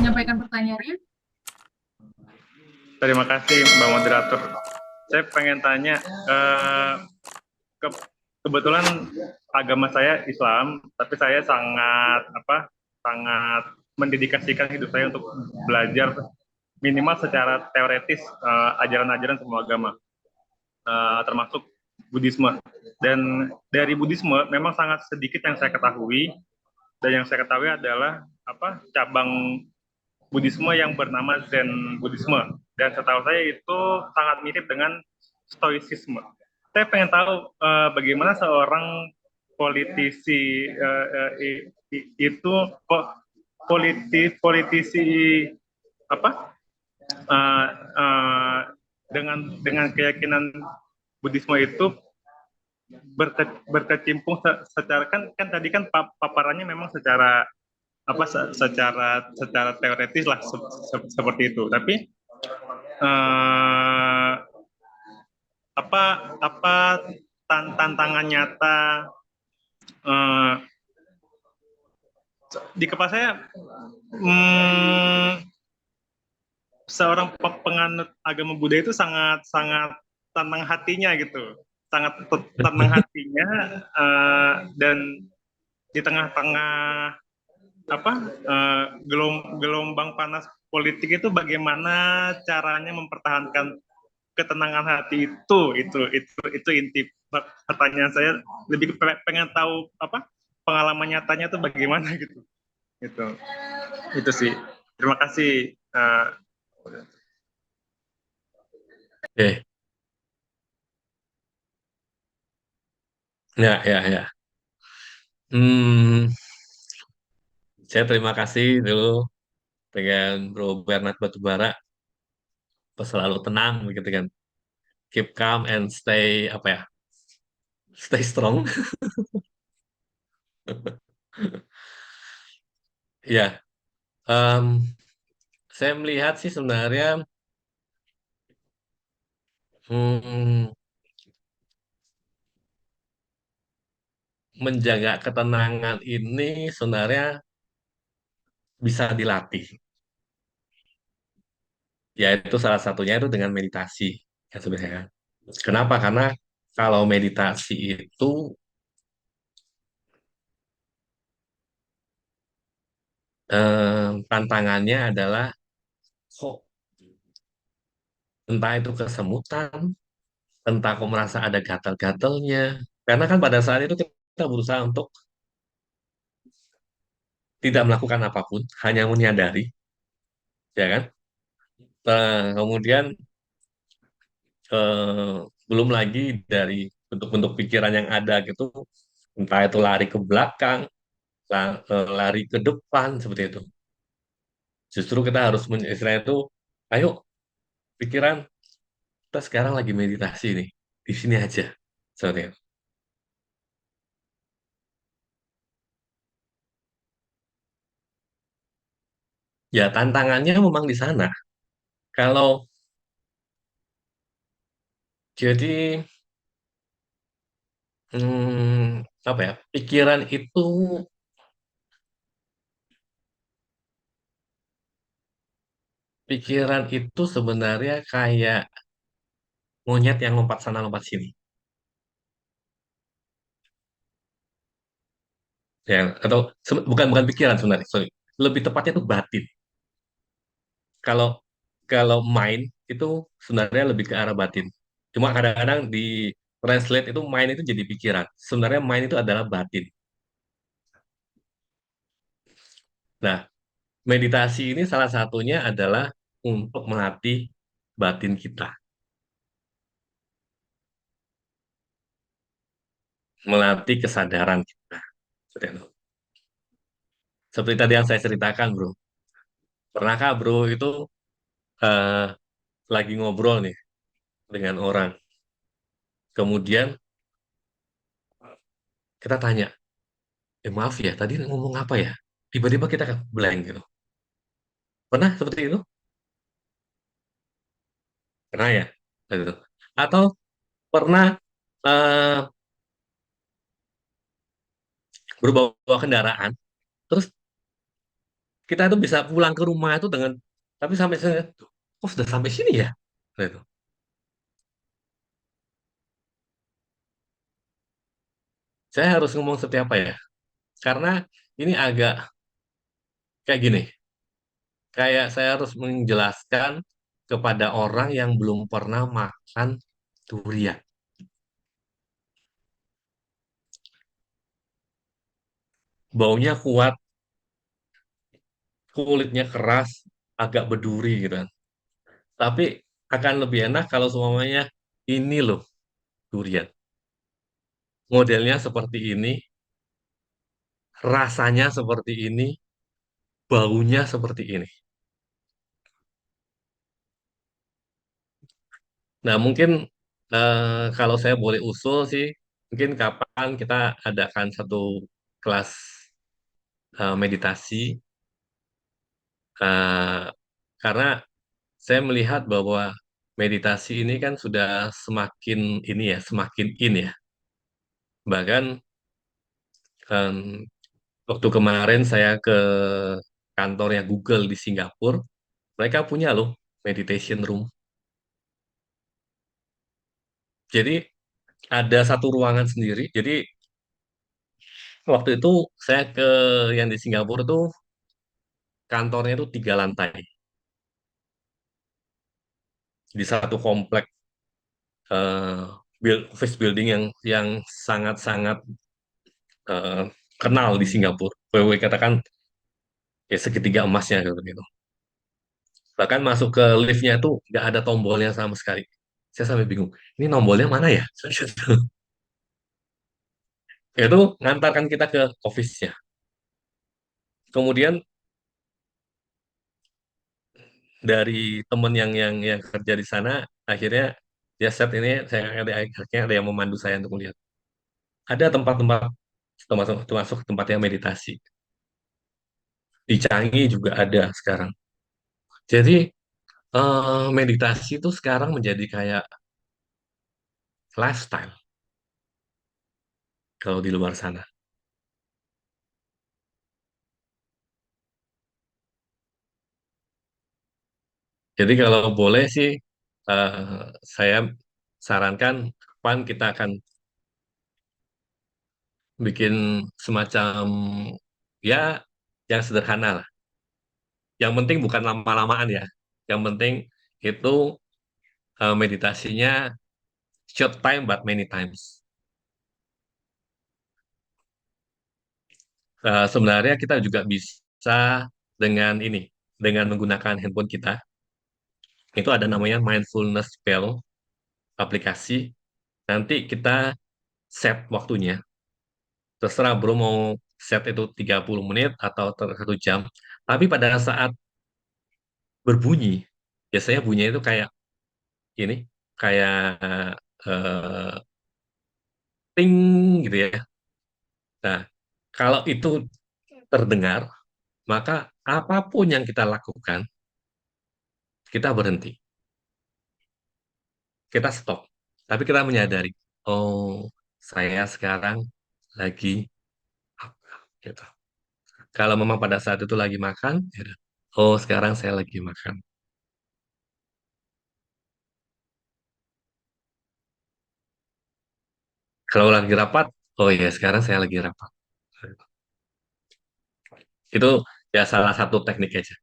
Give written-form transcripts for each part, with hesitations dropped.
menyampaikan pertanyaannya. Terima kasih Mbak Moderator. Saya pengen tanya, ke- kebetulan agama saya Islam, tapi saya sangat mendedikasikan hidup saya untuk belajar minimal secara teoretis ajaran-ajaran semua agama, termasuk Buddhisme. Dan dari Buddhisme memang sangat sedikit yang saya ketahui, dan yang saya ketahui adalah cabang Buddhisme yang bernama Zen Buddhisme, dan setahu saya itu sangat mirip dengan Stoicisme. Saya pengen tahu bagaimana seorang politisi itu politisi apa uh, uh, dengan keyakinan Buddhisme itu berkecimpung secara kan tadi kan paparannya memang secara secara teoretis lah seperti itu, tapi eh, apa apa tantangan nyata eh, di kepala saya, hmm, seorang penganut agama Buddha itu sangat sangat tentang hatinya gitu, sangat tentang hatinya, dan di tengah-tengah gelombang panas politik itu bagaimana caranya mempertahankan ketenangan hati itu inti pertanyaan saya. Lebih pengen tahu pengalaman nyatanya itu bagaimana gitu. itu itu sih. Terima kasih. Oke, ya, ya, ya. Hmm, saya terima kasih dulu dengan Bro Bernard Batubara, selalu tenang begitu kan. Keep calm and stay apa ya? Stay strong. Ya, em, saya melihat sih sebenarnya hmm, menjaga ketenangan ini sebenarnya bisa dilatih. Ya itu salah satunya itu dengan meditasi ya sebenarnya. Kenapa? Karena kalau meditasi itu tantangannya adalah kok entah itu kesemutan, entah kok merasa ada gatal-gatalnya. Karena kan pada saat itu kita berusaha untuk tidak melakukan apapun, hanya menyadari, ya kan? Kemudian eh, belum lagi dari bentuk-bentuk pikiran yang ada gitu, entah itu lari ke belakang, lari ke depan seperti itu. Justru kita harus istilahnya itu, ayo pikiran kita sekarang lagi meditasi nih, di sini aja, seperti itu. Ya tantangannya memang di sana. Kalau jadi apa ya, pikiran itu sebenarnya kayak monyet yang lompat sana lompat sini. Ya, atau bukan bukan pikiran sebenarnya, sorry. Lebih tepatnya itu batin. Kalau kalau mind itu sebenarnya lebih ke arah batin. Cuma kadang-kadang di translate itu mind itu jadi pikiran. Sebenarnya mind itu adalah batin. Nah, meditasi ini salah satunya adalah untuk melatih batin kita, melatih kesadaran kita. Seperti itu. Seperti tadi yang saya ceritakan, bro. Pernahkah bro itu eh, lagi ngobrol nih dengan orang, kemudian kita tanya, maaf ya, tadi ngomong apa ya? Tiba-tiba kita blank gitu. Pernah seperti itu? Pernah ya? Gitu. Atau pernah eh, berbawa kendaraan, terus kita tuh bisa pulang ke rumah itu dengan, tapi sampai saya, kok sudah sampai sini ya? Gitu. Saya harus ngomong seperti apa ya? Karena ini agak kayak gini, kayak saya harus menjelaskan kepada orang yang belum pernah makan durian. Baunya kuat, kulitnya keras, agak berduri gitu kan. Tapi akan lebih enak kalau semuanya ini loh durian. Modelnya seperti ini, rasanya seperti ini, baunya seperti ini. Nah, mungkin kalau saya boleh usul sih, mungkin kapan kita adakan satu kelas meditasi, eh, karena saya melihat bahwa meditasi ini kan sudah semakin ini ya, semakin in ya. Bahkan em, waktu kemarin saya ke kantornya Google di Singapura, mereka punya loh meditation room. Jadi ada satu ruangan sendiri. Jadi waktu itu saya ke yang di Singapura tuh kantornya itu 3 lantai di satu komplek eh, office building yang sangat-sangat eh, kenal di Singapura. WW katakan ya segitiga emasnya gitu. Bahkan masuk ke liftnya itu nggak ada tombolnya sama sekali. Saya sampai bingung, ini nombornya mana ya? Itu ngantarkan kita ke office-nya. Kemudian dari temen yang kerja di sana, akhirnya dia set ini, saya akhirnya ada yang memandu saya untuk melihat. Ada tempat-tempat termasuk tempat yang meditasi. Di Canggih juga ada sekarang. Jadi meditasi itu sekarang menjadi kayak lifestyle kalau di luar sana. Jadi kalau boleh sih, eh, saya sarankan kapan kita akan bikin semacam ya yang sederhana lah. Yang penting bukan lama-lamaan ya. Yang penting itu meditasinya short time but many times. Sebenarnya kita juga bisa dengan ini, dengan menggunakan handphone kita. Itu ada namanya mindfulness spell aplikasi. Nanti kita set waktunya. Terserah bro mau set itu 30 menit atau 1 jam. Tapi pada saat berbunyi, biasanya bunyinya itu kayak ini, kayak eh, ting gitu ya. Nah, kalau itu terdengar, maka apapun yang kita lakukan, kita berhenti, kita stop. Tapi kita menyadari, oh, saya sekarang lagi apa, gitu. Kalau memang pada saat itu lagi makan, ya udah. Oh, sekarang saya lagi makan. Kalau lagi rapat, oh ya sekarang saya lagi rapat. Itu ya salah satu teknik aja.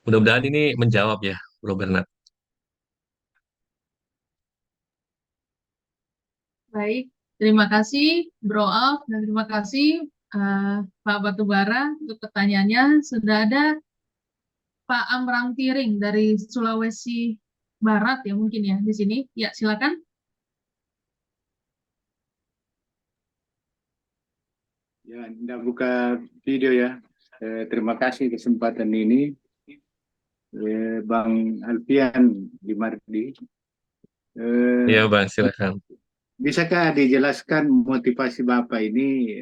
Mudah-mudahan ini menjawab ya, Bro Bernard. Baik, terima kasih Bro Alf dan terima kasih Pak Batubara untuk pertanyaannya. Sudah ada Pak Amrang Tiring dari Sulawesi Barat ya mungkin ya di sini. Ya, silakan. Ya, tidak buka video ya. Terima kasih kesempatan ini, Bang Alfian di Mardi. Iya, Eh, Bang, silakan. Bisakah dijelaskan motivasi Bapak ini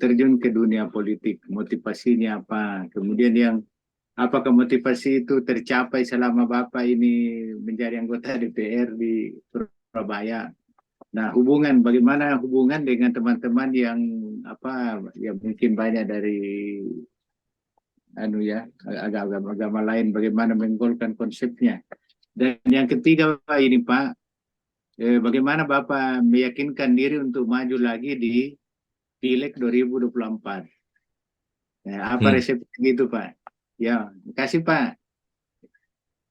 terjun ke dunia politik? Motivasinya apa? Kemudian apakah motivasi itu tercapai selama Bapak ini menjadi anggota DPR di Surabaya? Nah, bagaimana hubungan dengan teman-teman yang apa, yang mungkin banyak dari anu ya, agama lain, bagaimana menggolkan konsepnya. Dan yang ketiga Pak, ini Pak, bagaimana Bapak meyakinkan diri untuk maju lagi di Pileg 2024? Nah, apa Hmm. resep gitu Pak? Ya, kasih Pak.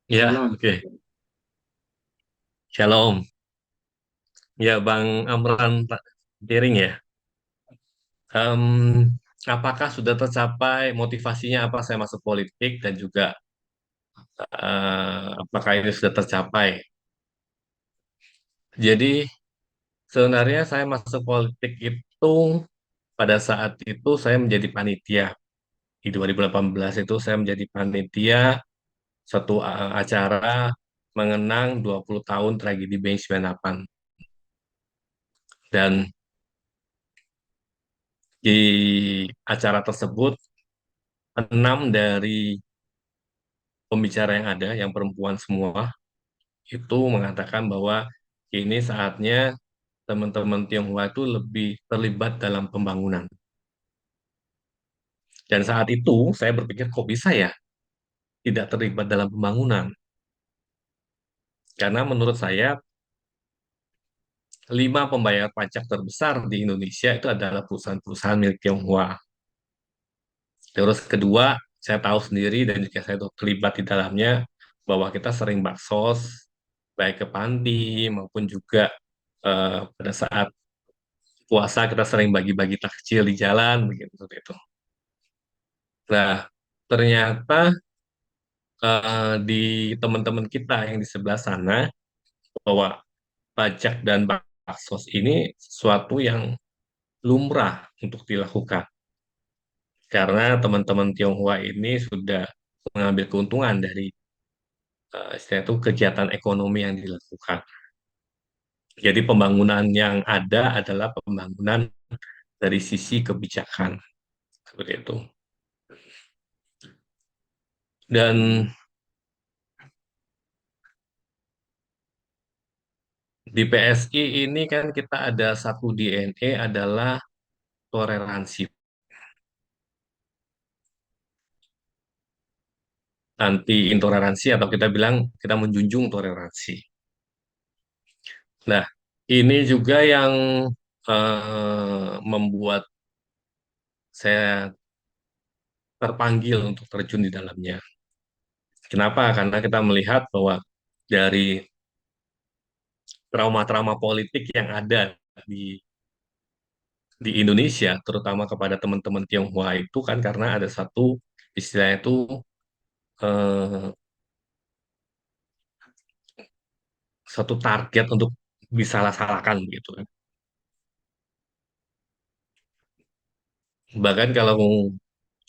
Ya, Shalom. oke. Shalom. Ya, Bang Amran Pak Piring ya. Em, apakah sudah tercapai motivasinya apa saya masuk politik dan juga apakah ini sudah tercapai? Jadi sebenarnya saya masuk politik itu pada saat itu saya menjadi panitia. Di 2018 itu saya menjadi panitia satu acara mengenang 20 tahun tragedi BI 98. Dan di acara tersebut, 6 dari pembicara yang ada, yang perempuan semua, itu mengatakan bahwa ini saatnya teman-teman Tionghoa itu lebih terlibat dalam pembangunan. Dan saat itu saya berpikir kok bisa ya tidak terlibat dalam pembangunan. Karena menurut saya 5 pembayar pajak terbesar di Indonesia itu adalah perusahaan-perusahaan milik Tionghoa. Terus kedua, saya tahu sendiri dan juga saya terlibat di dalamnya bahwa kita sering baksos, baik ke panti maupun juga pada saat puasa kita sering bagi-bagi takjil di jalan, begitu seperti itu. Nah, ternyata di teman-teman kita yang di sebelah sana bahwa pajak dan baksos ini sesuatu yang lumrah untuk dilakukan karena teman-teman Tionghoa ini sudah mengambil keuntungan dari istilah itu kegiatan ekonomi yang dilakukan. Jadi pembangunan yang ada adalah pembangunan dari sisi kebijakan seperti itu. Dan di PSI ini kan kita ada satu DNA adalah toleransi, anti intoleransi atau kita bilang kita menjunjung toleransi. Nah, ini juga yang membuat saya terpanggil untuk terjun di dalamnya. Kenapa? Karena kita melihat bahwa dari trauma-trauma politik yang ada di Indonesia, terutama kepada teman-teman Tionghoa itu kan karena ada satu istilah itu eh, satu target untuk disalah-salahkan gitu kan. Bahkan kalau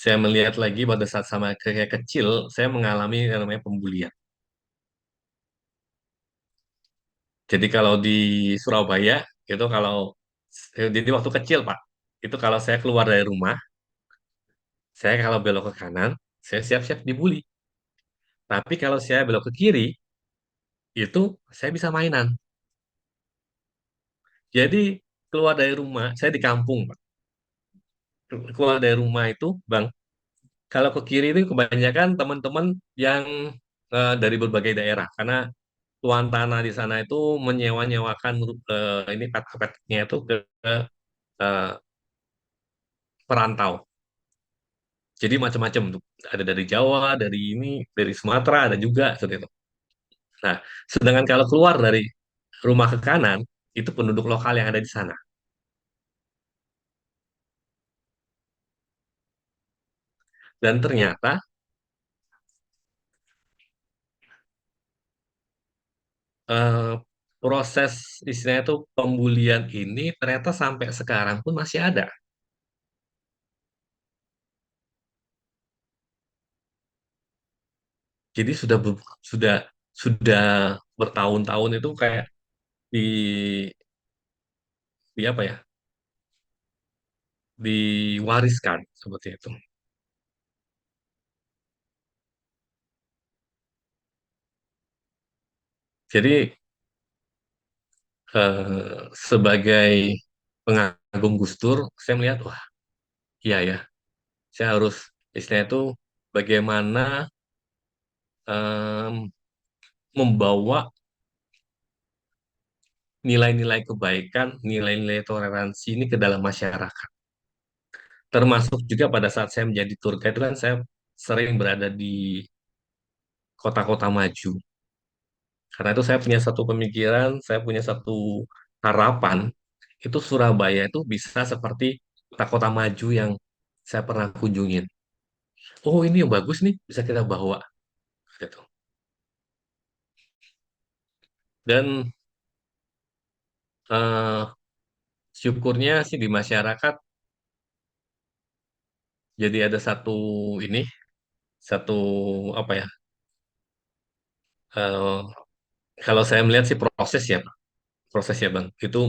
saya melihat lagi pada saat sama kayak kecil, saya mengalami yang namanya pembulian. Jadi kalau di Surabaya itu kalau jadi waktu kecil Pak, itu kalau saya keluar dari rumah, saya kalau belok ke kanan, saya siap-siap dibully. Tapi kalau saya belok ke kiri, itu saya bisa mainan. Jadi keluar dari rumah, saya di kampung, Pak. Keluar dari rumah itu, Bang, kalau ke kiri itu kebanyakan teman-teman yang dari berbagai daerah, karena tuan tanah di sana itu menyewa-nyewakan ini pet-petnya itu ke eh, perantau. Jadi macam-macam tuh. Ada dari Jawa, dari ini, dari Sumatera, ada juga seperti itu. Nah, sedangkan kalau keluar dari rumah ke kanan, itu penduduk lokal yang ada di sana. Dan ternyata eh, proses istilahnya itu pembulian ini ternyata sampai sekarang pun masih ada. Jadi sudah sudah bertahun-tahun itu kayak di apa ya? Diwariskan seperti itu. Jadi sebagai pengagum Gus Dur, saya melihat, wah, iya ya, saya harus istilahnya itu bagaimana em, membawa nilai-nilai kebaikan, nilai-nilai toleransi ini ke dalam masyarakat. Termasuk juga pada saat saya menjadi tour guide itu kan saya sering berada di kota-kota maju. Karena itu saya punya satu pemikiran, saya punya satu harapan, itu Surabaya itu bisa seperti kota-kota maju yang saya pernah kunjungin. Oh, ini yang bagus nih, bisa kita bawa gitu. Dan eh, syukurnya sih di masyarakat jadi ada satu ini, satu apa ya? eh, Kalau saya melihat sih proses ya, Pak. Proses ya, Bang. Itu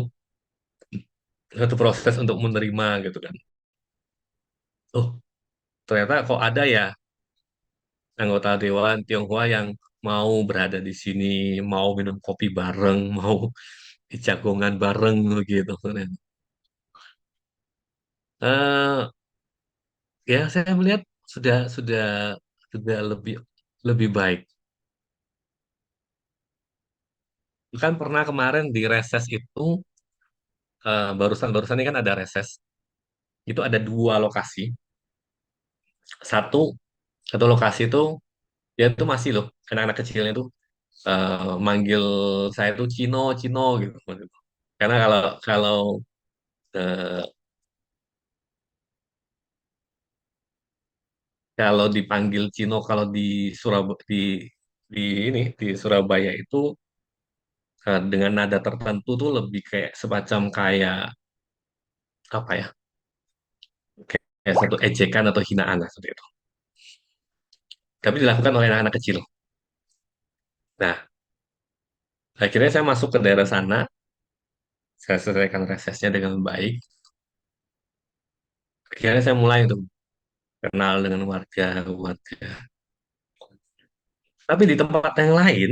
satu proses untuk menerima gitu kan. Oh, ternyata kok ada ya anggota Dewan Tionghoa yang mau berada di sini, mau minum kopi bareng, mau di jagongan bareng gitu. Eh ya saya melihat sudah lebih lebih baik. Kan pernah kemarin di reses itu barusan ini kan ada reses. Itu ada dua lokasi. Satu satu lokasi itu dia tuh masih loh anak-anak kecilnya tuh manggil saya tuh Cino Cino gitu. Karena kalau kalau eh, kalau dipanggil Cino kalau di Surabaya di ini di Surabaya itu dengan nada tertentu tuh lebih kayak semacam kayak apa ya? Kayak satu ejekan atau hinaan lah seperti itu. Tapi dilakukan oleh anak-anak kecil. Nah, akhirnya saya masuk ke daerah sana, saya selesaikan resesnya dengan baik. Akhirnya saya mulai tuh kenal dengan warga-warga. Tapi di tempat yang lain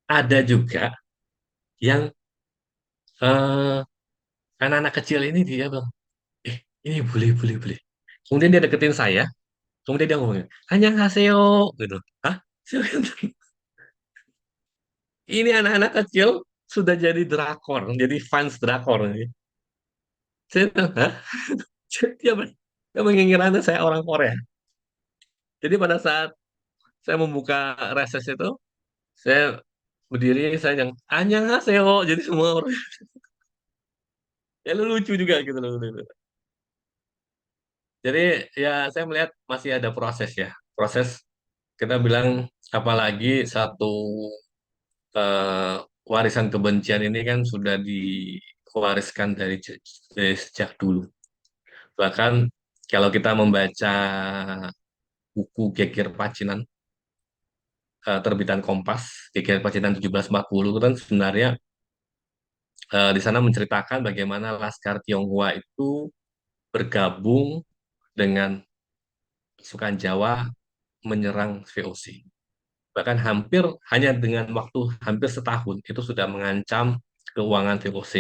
ada juga yang eh, anak-anak kecil ini dia bilang, ini boleh, boleh, boleh. Kemudian dia deketin saya, kemudian dia ngomongin, hanya haseo, gitu. Hah? Ini anak-anak kecil sudah jadi drakor, jadi fans drakor. Saya bilang, hah? Dia, dia mengira saya orang Korea. Jadi pada saat saya membuka reses itu, saya berdiri, saya yang, annyeonghaseyo. Jadi semua orang, ya lu lucu juga gitu loh. Jadi ya saya melihat masih ada proses ya. Proses kita bilang apalagi satu eh, warisan kebencian ini kan sudah diwariskan dari sejak dulu. Bahkan kalau kita membaca buku Geger Pacinan, terbitan Kompas, Geger Pacinan 1740 itu kan sebenarnya di sana menceritakan bagaimana Laskar Tionghoa itu bergabung dengan pasukan Jawa menyerang VOC. Bahkan hampir hanya dengan waktu hampir setahun itu sudah mengancam keuangan VOC,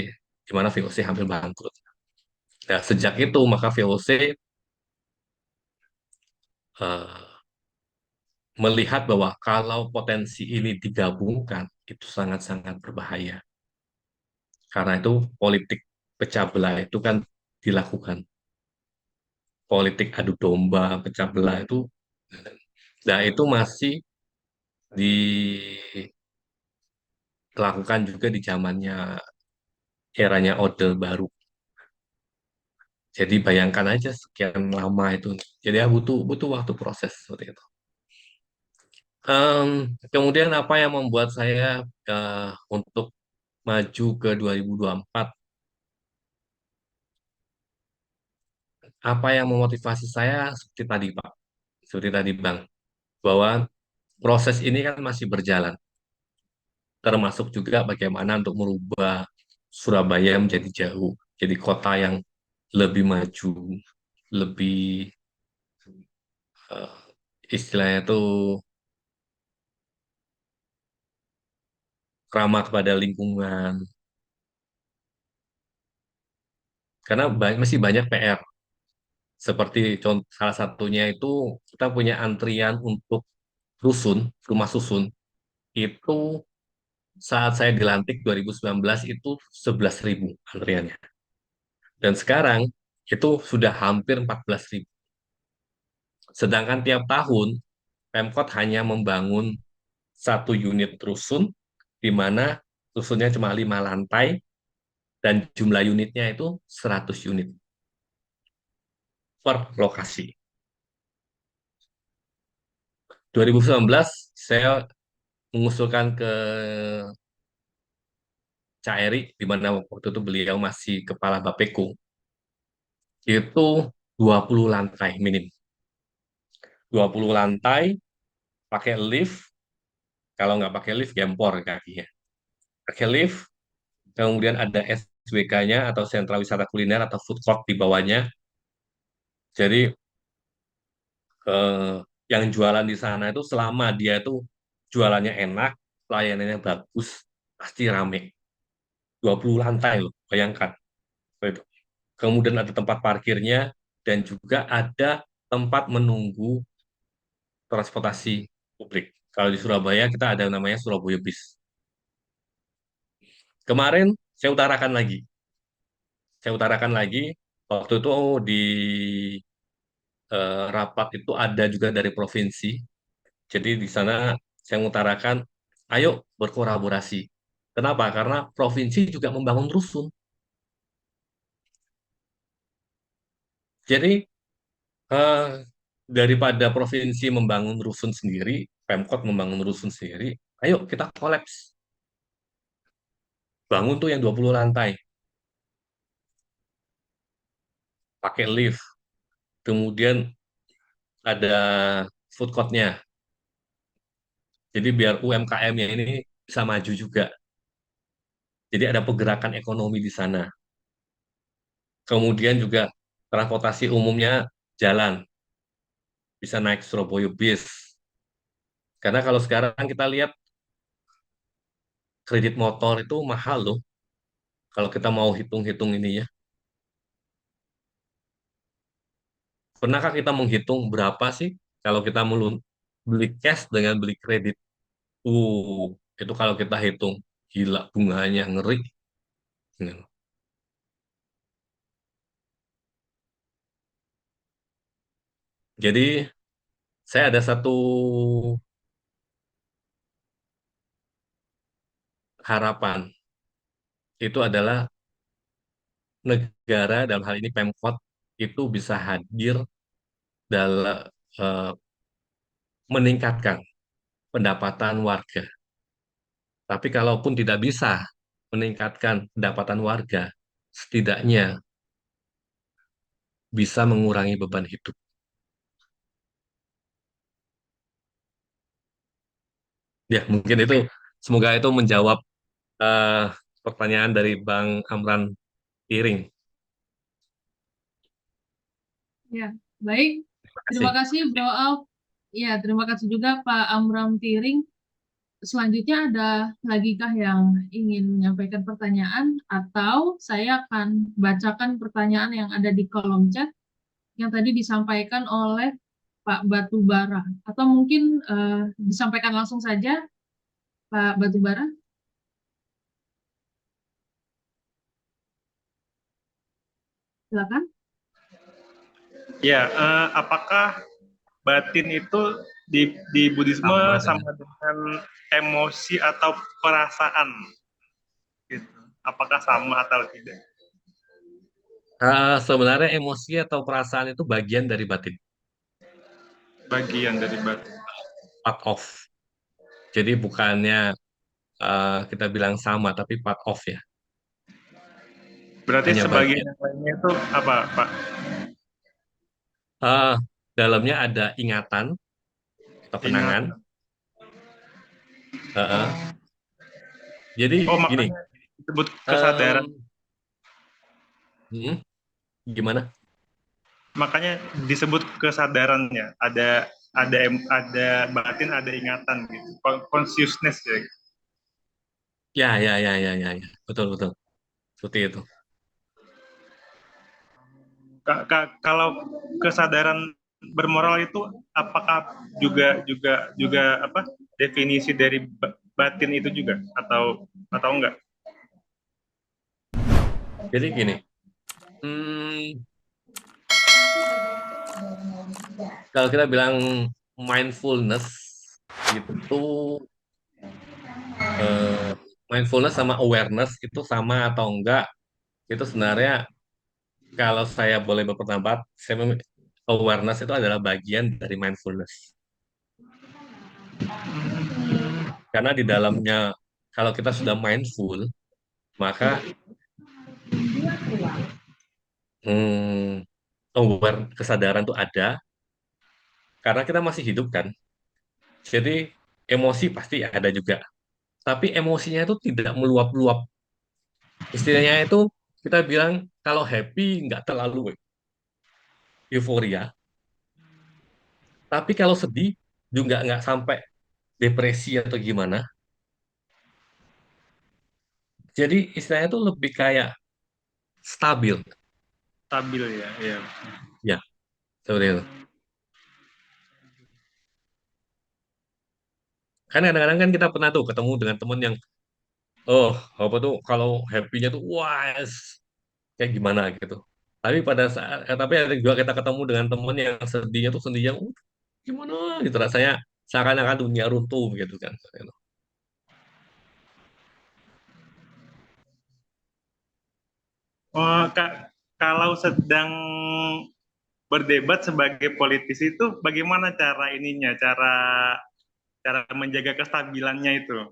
di mana VOC hampir bangkrut. Nah, sejak itu maka VOC eh, melihat bahwa kalau potensi ini digabungkan itu sangat-sangat berbahaya. Karena itu politik pecah belah itu kan dilakukan. Politik adu domba, pecah belah itu, nah itu masih dilakukan juga di zamannya eranya Orde Baru. Jadi bayangkan aja sekian lama itu. Jadi ya butuh butuh waktu proses seperti itu. Kemudian apa yang membuat saya untuk maju ke 2024? Apa yang memotivasi saya seperti tadi Pak, seperti tadi Bang, bahwa proses ini kan masih berjalan. Termasuk juga bagaimana untuk merubah Surabaya menjadi jauh, jadi kota yang lebih maju, lebih eh, istilahnya tuh ramah kepada lingkungan. Karena masih banyak PR. Seperti contoh, salah satunya itu kita punya antrian untuk rusun, rumah susun. Itu saat saya dilantik 2019 itu 11.000 antriannya. Dan sekarang itu sudah hampir 14.000. Sedangkan tiap tahun Pemkot hanya membangun satu unit rusun, di mana rusunnya cuma 5 lantai, dan jumlah unitnya itu 100 unit per lokasi. 2019 saya mengusulkan ke Cak Eri, di mana waktu itu beliau masih kepala Bapeko, itu 20 lantai minim. 20 lantai, pakai lift, kalau nggak pakai lift, gempor kakinya. Pakai lift, kemudian ada SWK-nya atau sentra wisata kuliner atau food court di bawahnya. Jadi eh, yang jualan di sana itu selama dia itu jualannya enak, pelayanannya bagus, pasti rame. 20 lantai loh, bayangkan. Itu. Kemudian ada tempat parkirnya dan juga ada tempat menunggu transportasi publik. Kalau di Surabaya kita ada namanya Surabaya Bis. Kemarin saya utarakan lagi. Waktu itu di rapat itu ada juga dari provinsi. Jadi di sana saya mengutarakan, ayo berkolaborasi. Kenapa? Karena provinsi juga membangun rusun. Jadi eh, daripada provinsi membangun rusun sendiri, Pemkot membangun rusun sendiri, ayo kita kolaps. Bangun tuh yang 20 lantai, pakai lift. Kemudian ada food court-nya. Jadi biar UMKM-nya ini bisa maju juga. Jadi ada pergerakan ekonomi di sana. Kemudian juga transportasi umumnya jalan, bisa naik Surabaya Bis. Karena kalau sekarang kita lihat kredit motor itu mahal loh. Kalau kita mau hitung-hitung ini ya. Pernahkah kita menghitung berapa sih kalau kita beli cash dengan beli kredit? Itu kalau kita hitung, gila bunganya ngeri. Jadi saya ada satu harapan, itu adalah negara dalam hal ini Pemkot itu bisa hadir dalam eh, meningkatkan pendapatan warga. Tapi kalaupun tidak bisa meningkatkan pendapatan warga, setidaknya bisa mengurangi beban hidup. Ya, mungkin itu semoga itu menjawab eh, pertanyaan dari Bang Amran Piring. Ya, baik. Terima Terima kasih. kasih Bro Alf. Ya, terima kasih juga Pak Amram Tiring. Selanjutnya ada lagi kah yang ingin menyampaikan pertanyaan atau saya akan bacakan pertanyaan yang ada di kolom chat yang tadi disampaikan oleh Pak Batubara atau mungkin disampaikan langsung saja Pak Batubara, silakan. Ya, apakah batin itu di Buddhisme sama dengan emosi atau perasaan? Gitu. Apakah sama atau tidak? Sebenarnya emosi atau perasaan itu bagian dari batin, Bagian dari batin. part of. Jadi bukannya kita bilang sama, tapi part of ya. Berarti Hanya sebagian bagian. yang lainnya itu apa, Pak? Eh, Dalamnya ada ingatan atau kenangan. Ingat. Eh, jadi Oh, gini, makanya disebut kesadaran. gimana? Makanya disebut kesadarannya. Ada batin, ada ingatan gitu. Consciousness ya. Ya. Betul, betul. Seperti itu. Kalau kesadaran bermoral itu apakah juga juga juga apa definisi dari batin itu juga atau enggak? Jadi gini, hmm, kalau kita bilang mindfulness itu eh, mindfulness sama awareness itu sama atau enggak? Itu sebenarnya kalau saya boleh berpendapat, awareness itu adalah bagian dari mindfulness. Karena di dalamnya, kalau kita sudah mindful, maka kesadaran itu ada, karena kita masih hidup kan. Jadi emosi pasti ada juga. Tapi emosinya itu tidak meluap-luap. Istilahnya itu kita bilang kalau happy nggak terlalu euforia. Tapi kalau sedih juga nggak sampai depresi atau gimana. Jadi istilahnya itu lebih kayak stabil. Stabil ya, ya. Ya, seperti itu. Kan kadang-kadang kan kita pernah tuh ketemu dengan temen yang, oh, apa tuh, kalau happy-nya tuh, wah, kayak gimana gitu. Tapi ada juga kita ketemu dengan temen yang sedihnya tuh sedih yang, gimana gitu rasanya seakan-akan dunia runtuh gitu kan. Oh, kalau sedang berdebat sebagai politisi itu bagaimana cara ininya, cara cara menjaga kestabilannya itu?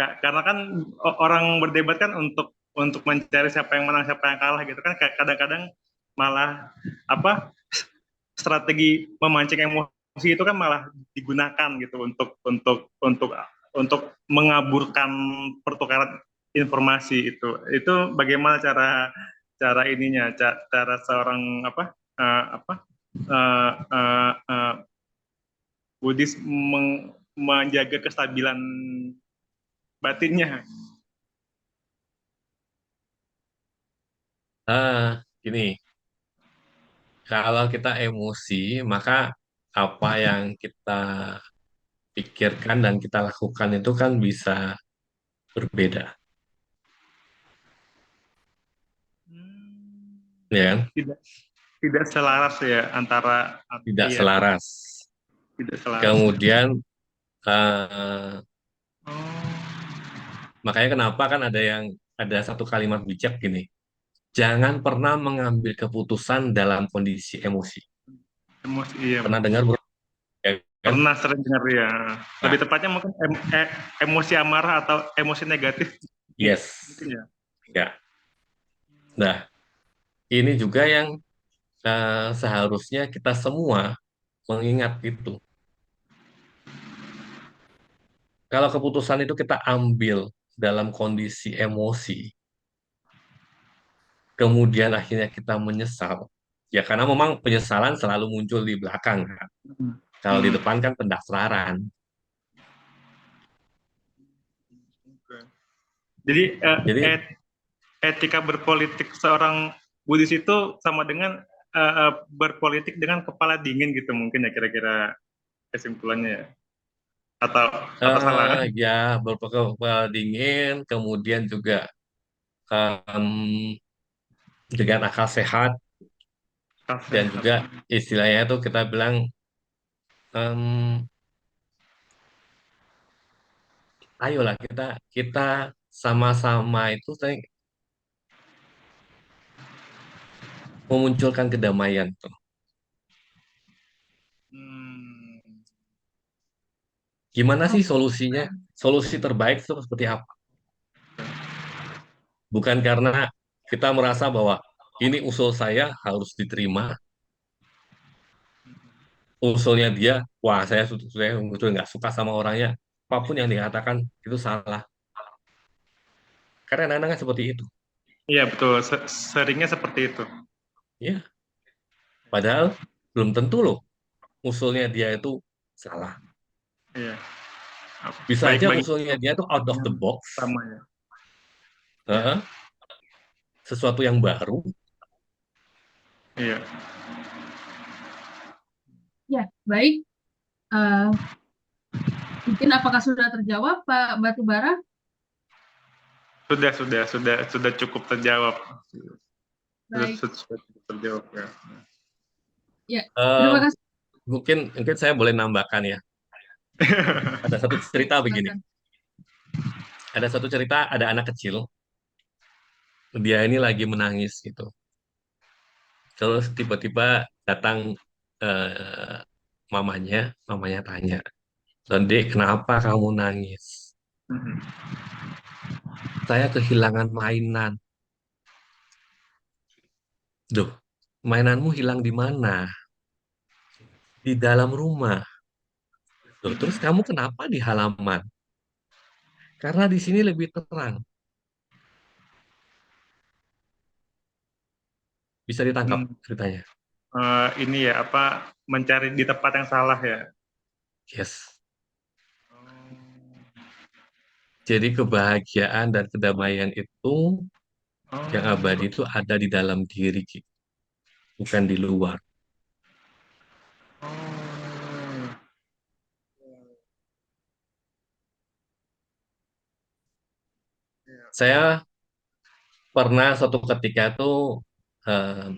Karena kan orang berdebat kan untuk mencari siapa yang menang, siapa yang kalah gitu kan. Kadang-kadang malah apa strategi memancing emosi itu kan malah digunakan gitu untuk mengaburkan pertukaran informasi itu. Itu bagaimana cara cara ininya, cara seorang apa uh, uh, uh, Buddhis menjaga kestabilan batinnya. Gini, kalau kita emosi, maka apa yang kita pikirkan dan kita lakukan itu kan bisa berbeda, ya kan? Tidak tidak selaras ya antara Tidak iya selaras. tidak selaras. Kemudian eh, Oh, makanya kenapa kan ada satu kalimat bijak gini, jangan pernah mengambil keputusan dalam kondisi emosi. emosi iya Pernah dengar bro? Ya kan? pernah sering dengar ya. Lebih Nah, tepatnya mungkin emosi amarah atau emosi negatif yes, mungkin ya. ya. Nah, ini juga yang seharusnya kita semua mengingat itu. Kalau keputusan itu kita ambil dalam kondisi emosi, kemudian akhirnya kita menyesal, ya karena memang penyesalan selalu muncul di belakang kan. Kalau di Hmm. depan kan pendaftaran. Jadi Jadi etika berpolitik seorang Buddhis itu sama dengan berpolitik dengan kepala dingin gitu mungkin ya kira-kira kesimpulannya ya. Atau salah. ya berpikir dingin, kemudian juga em, dengan akal sehat dan juga istilahnya itu kita bilang em, ayolah kita kita sama-sama itu memunculkan kedamaian tuh. Hmm. Gimana sih solusinya? Solusi terbaik itu seperti apa? Bukan karena kita merasa bahwa ini usul saya harus diterima, usulnya dia, wah saya betul nggak suka sama orangnya, apapun yang dikatakan itu salah. Karena kadang-kadang kan seperti itu. Iya betul, seringnya seperti itu. Ya, padahal belum tentu loh usulnya dia itu salah. Iya. Bisa Baik aja bagi usulnya dia tuh out of the yang box, sama ya. Ya, heeh, sesuatu yang baru. iya. Ya, baik. Eh, Mungkin apakah sudah terjawab, Pak Batubara? Sudah cukup terjawab. Baik. Sudah cukup terjawab ya. Ya, Eh, terima kasih. mungkin mungkin saya boleh nambahkan ya. Ada satu cerita begini. Silakan. Ada satu cerita ada anak kecil, dia ini lagi menangis gitu. Terus tiba-tiba datang eh, mamanya, mamanya tanya, "Dek, kenapa kamu nangis?" Mhm. "Saya kehilangan mainan." "Duh, mainanmu hilang di mana?" "Di dalam rumah." "Loh, terus kamu kenapa di halaman?" "Karena di sini lebih terang." Bisa ditangkap Hmm, ceritanya. ini ya apa mencari di tempat yang salah ya. Yes. Jadi kebahagiaan dan kedamaian itu yang Oh, abadi itu ada di dalam diri, Ki, bukan di luar. oh, Saya pernah suatu ketika itu eh,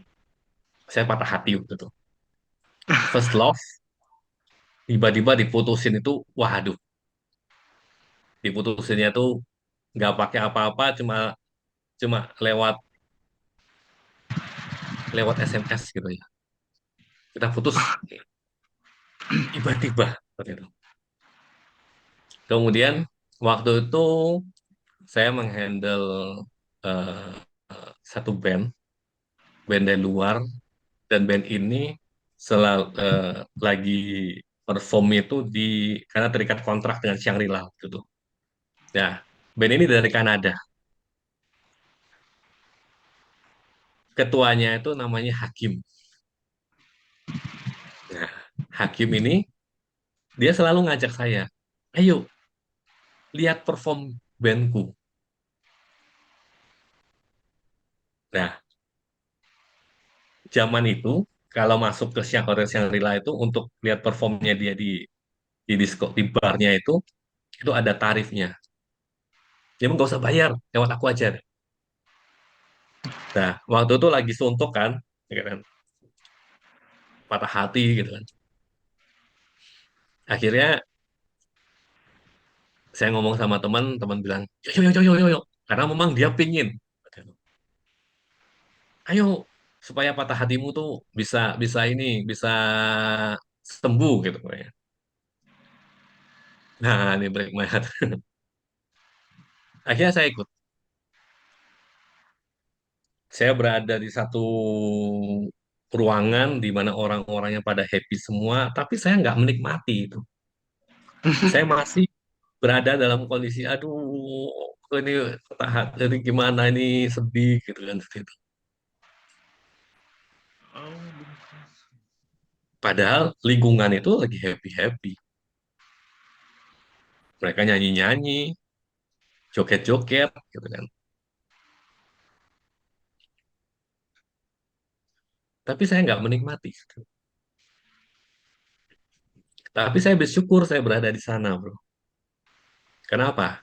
saya patah hati gitu. First love, tiba-tiba diputusin itu, waduh, diputusinnya tuh nggak pakai apa-apa, cuma cuma lewat lewat SMS gitu ya. Kita putus tiba-tiba seperti itu. Kemudian waktu itu saya menghandle eh, satu band dari luar, dan band ini lagi perform itu karena terikat kontrak dengan Shangri-La gitu. Nah, band ini dari Kanada. Ketuanya itu namanya Hakim. Nah, Hakim ini dia selalu ngajak saya, "Ayo lihat perform bandku." Nah, zaman itu kalau masuk ke Hotel Shangri-La itu untuk lihat performnya dia di disco di barnya itu ada tarifnya. Dia nggak usah bayar, lewat aku aja. Nah, waktu itu lagi suntuk kan, ya kan, patah hati gitu kan. Akhirnya saya ngomong sama teman, teman bilang, "Yuk, yuk, yuk, yuk, yuk, yuk." Karena memang dia pingin. "Ayo, supaya patah hatimu tuh bisa bisa ini, bisa sembuh gitu." Ya. Nah, ini break my heart. Akhirnya saya ikut. Saya berada di satu ruangan di mana orang-orangnya pada happy semua, tapi saya nggak menikmati itu. Saya masih berada dalam kondisi, aduh, ini patah hati, ini gimana ini sedih gitu kan seperti itu. Padahal lingkungan itu lagi happy-happy. Mereka nyanyi-nyanyi, joget-joget gitu kan. Tapi saya nggak menikmati. Tapi saya bersyukur saya berada di sana, bro. Kenapa?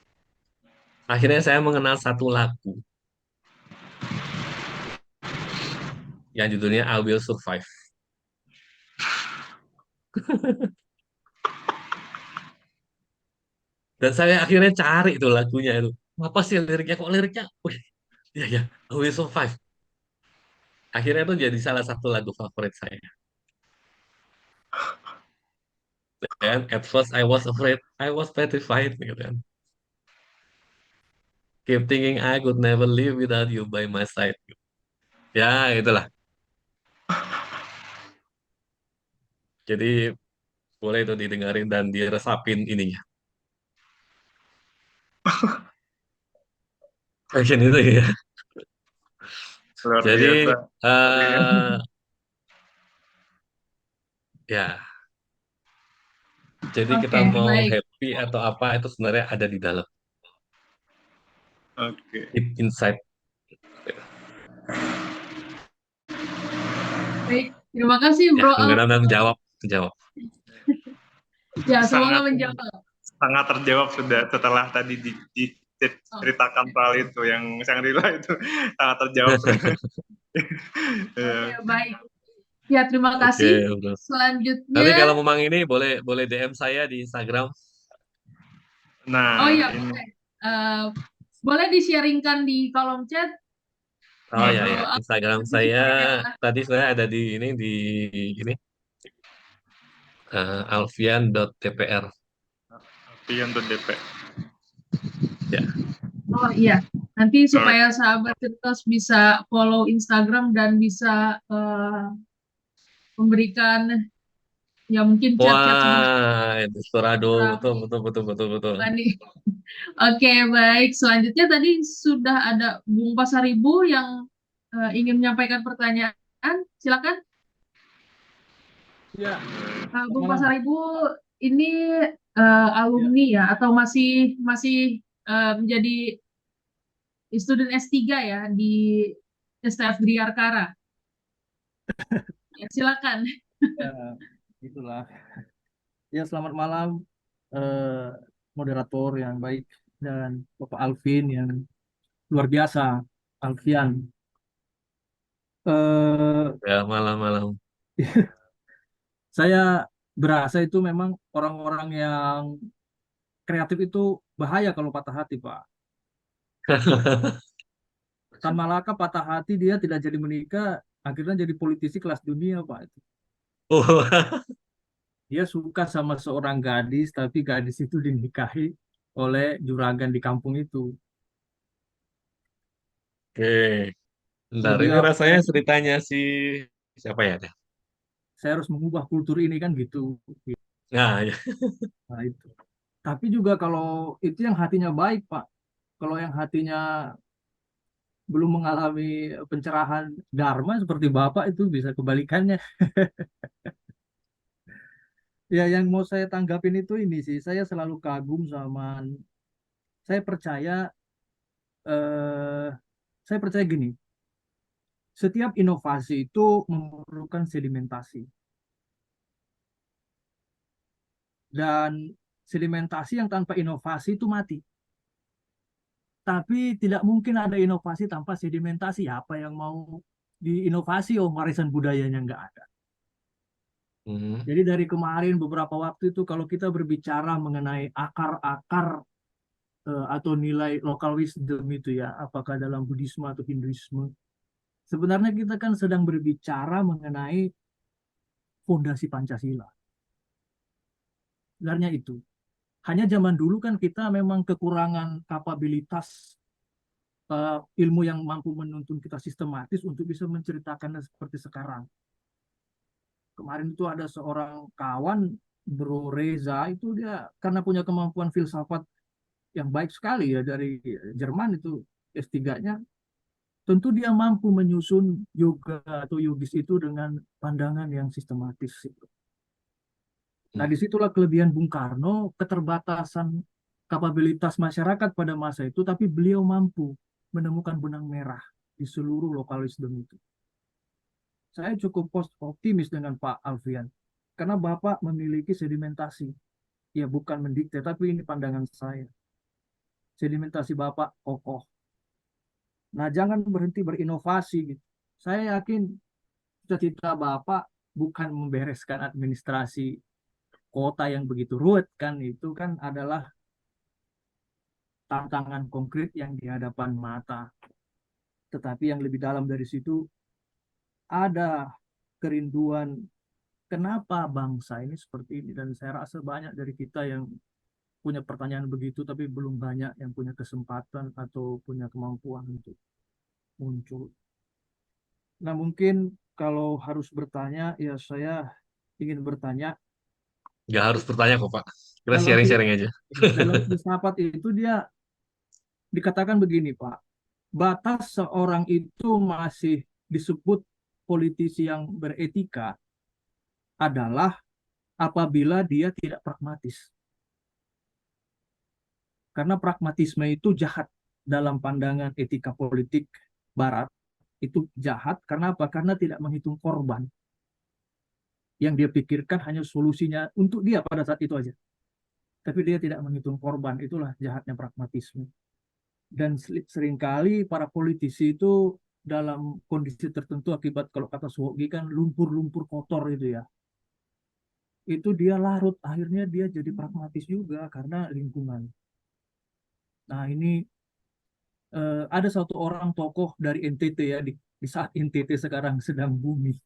Akhirnya saya mengenal satu lagu yang judulnya I Will Survive. Dan saya akhirnya cari itu lagunya itu. Apa sih liriknya? Kok liriknya? Wih, iya ya, I Will Survive. Akhirnya itu jadi salah satu lagu favorit saya. Dan at first I was afraid, I was petrified gitu kan. Keep thinking I could never live without you by my side. Ya, itulah. Jadi boleh itu didengarin dan diresapin ininya. Action itu ya. luar Jadi biasa. eh ya, Jadi kita Oke, mau baik. happy atau apa itu sebenarnya ada di dalam, Oke. deep inside. Baik. Terima kasih, Ya, Bro Alf. mudah-mudahan menjawab, menjawab. Ya, semoga Sangat menjawab. sangat terjawab sudah setelah tadi Oh, diceritakan soal itu yang Shangri-La itu sangat terjawab sudah. oke, Ya. baik. Ya, terima Oke, kasih. bro. Nanti kalau Selanjutnya, memang ini boleh boleh DM saya di Instagram. oh Nah, ya, ini boleh. Eh, boleh di-sharingkan di kolom chat, Oh ya Bro ya, Alf. Instagram Nanti saya supaya, tadi saya ada di ini alfian.tpr. Pian.dp. Ya. oh iya, nanti Alright. supaya sahabat Tirtos bisa follow Instagram dan bisa memberikan ya mungkin chat-chat sebentar Wah, itu Surado, betul Raffi betul betul betul betul. Bani. Oke, baik. Selanjutnya tadi sudah ada Bung Pasaribu yang ingin menyampaikan pertanyaan. Silakan, Ya, Bung malam. Pasaribu ini Ya, alumni ya atau masih masih menjadi student S3 ya di STF Driarkara. Ya, silakan. ya, itulah. Ya, selamat malam, eh, moderator yang baik dan Bapak Alvin yang luar biasa, Alfian. Eh, Ya, malam-malam. saya berasa itu memang orang-orang yang kreatif itu bahaya kalau patah hati, Pak. Tan Malaka patah hati dia tidak jadi menikah, akhirnya jadi politisi kelas dunia, Pak. Oh, Dia suka sama seorang gadis, tapi gadis itu dinikahi oleh juragan di kampung itu. oke. Kalau Bentar, ini dia rasanya ceritanya si siapa ya? saya harus mengubah kultur ini kan gitu. Nah, ya. Nah, itu. Tapi juga kalau itu yang hatinya baik, Pak. Kalau yang hatinya belum mengalami pencerahan Dharma seperti Bapak itu bisa kebalikannya. Ya, yang mau saya tanggapin itu ini sih, saya selalu kagum sama, saya percaya, eh, saya percaya gini, setiap inovasi itu memerlukan sedimentasi. Dan sedimentasi yang tanpa inovasi itu mati. Tapi tidak mungkin ada inovasi tanpa sedimentasi. Apa yang mau diinovasi, oh warisan budayanya nggak ada. Hmm. Jadi dari kemarin beberapa waktu itu kalau kita berbicara mengenai akar-akar atau nilai lokal wisdom itu ya, apakah dalam Buddhisme atau Hinduisme, sebenarnya kita kan sedang berbicara mengenai fondasi Pancasila. Sebenarnya itu. Hanya zaman dulu kan kita memang kekurangan kapabilitas ilmu yang mampu menuntun kita sistematis untuk bisa menceritakannya seperti sekarang. Kemarin itu ada seorang kawan, Bro Reza, itu dia karena punya kemampuan filsafat yang baik sekali ya dari Jerman itu S3-nya, tentu dia mampu menyusun yoga atau yogis itu dengan pandangan yang sistematis. Nah, disitulah kelebihan Bung Karno, keterbatasan kapabilitas masyarakat pada masa itu, tapi beliau mampu menemukan benang merah di seluruh lokal wisdom itu. Saya cukup optimis dengan Pak Alfian, karena Bapak memiliki sedimentasi. Ya, bukan mendikte, tapi ini pandangan saya. Sedimentasi Bapak kokoh. Nah, jangan berhenti berinovasi gitu. Saya yakin cita-cita Bapak bukan membereskan administrasi kota yang begitu ruwet kan, itu kan adalah tantangan konkret yang di hadapan mata. Tetapi yang lebih dalam dari situ ada kerinduan kenapa bangsa ini seperti ini, dan saya rasa banyak dari kita yang punya pertanyaan begitu tapi belum banyak yang punya kesempatan atau punya kemampuan untuk muncul. Nah, mungkin kalau harus bertanya ya saya ingin bertanya Nggak harus bertanya kok, Pak. Kita dalam sharing-sharing aja. dalam filsafat itu dia dikatakan begini, Pak. Batas seorang itu masih disebut politisi yang beretika adalah apabila dia tidak pragmatis. Karena pragmatisme itu jahat dalam pandangan etika politik Barat. Itu jahat karena apa? Karena tidak menghitung korban. Yang dia pikirkan hanya solusinya untuk dia pada saat itu aja. Tapi dia tidak menghitung korban. Itulah jahatnya pragmatisme. Dan seringkali para politisi itu dalam kondisi tertentu akibat, kalau kata Suwogi kan, lumpur-lumpur kotor itu ya. Itu dia larut, akhirnya dia jadi pragmatis juga karena lingkungan. Nah ini ada satu orang tokoh dari NTT ya, di saat NTT sekarang sedang booming